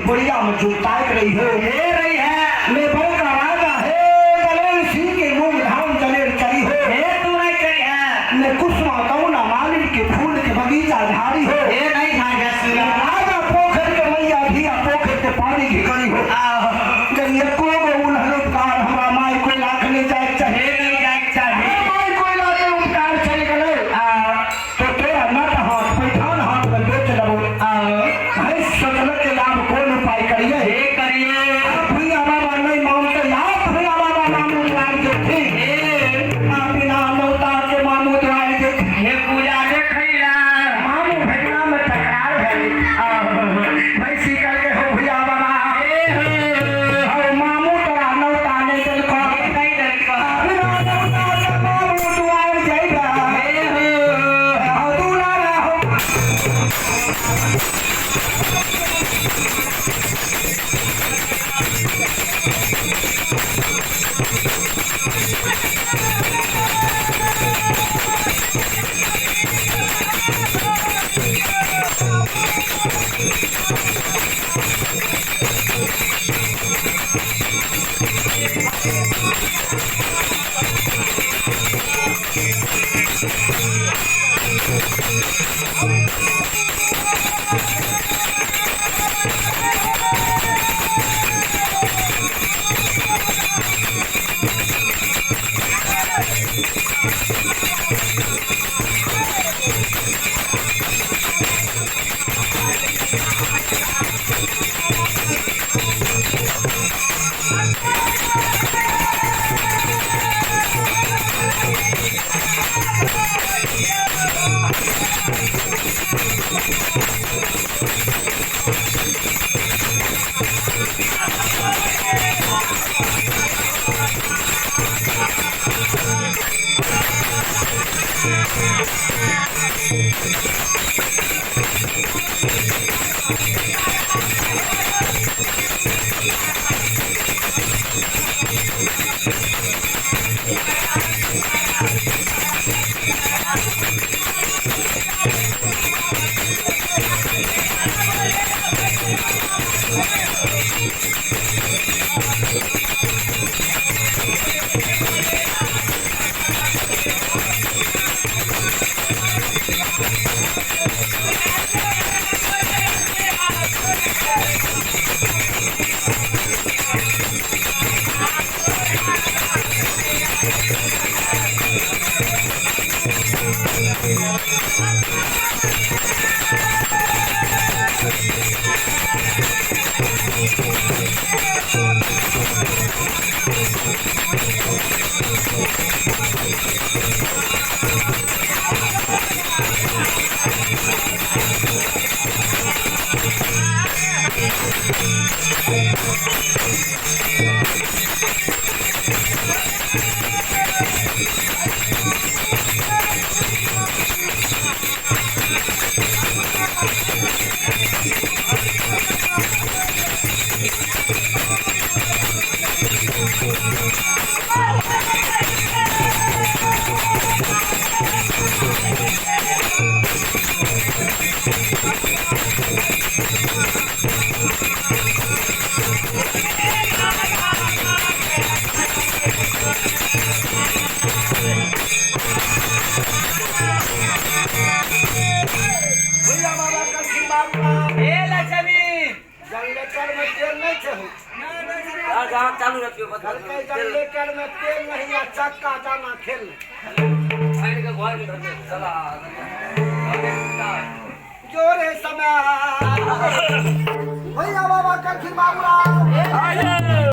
बढ़िया में जुटाई रही हो हे रही है ले बल का राजा है दलेर सिंह के मुंह धाम दलेर चली हो हे तू नहीं चली है ले कुसुमा कौना मालिक के फूल के बगीचा झाड़ी हो हे नहीं खा गया राजा पोखर के मैया धिया पोखर के पानी की करी हो ये को उन्हें उपकार हमारा माई कोई लाख ले जाए चाहे नहीं जाए चाहे माई कोई लाख उपकार चले गए तो तेरा नट हाथ पैठान हाथ में बेच लगो है सकल के लाभ कौन उपाय करिए हे करिए भैया बाबा नहीं मानते आप भैया बाबा मामू द्वार के थे बिना नौता के मामू द्वार के हे पूजा के खैला मामू भैया में तकरार है भैंसी करके हो भैया बाबा हो मामू तोरा नौता नहीं दिल को नहीं दिल को बिना नौता के मामू द्वार जाएगा हो दूल्हा हो भैया बाबा कलसी बाबूराव ए लक्ष्मी जनरेटर में तेल नहीं छे गाँव चालू रखियो घर के जनरेटर में तेल नहीं है चक्का दाना खेल फाइल के घर में चला जोरे समय भैया बाबा कलसी बाबूराव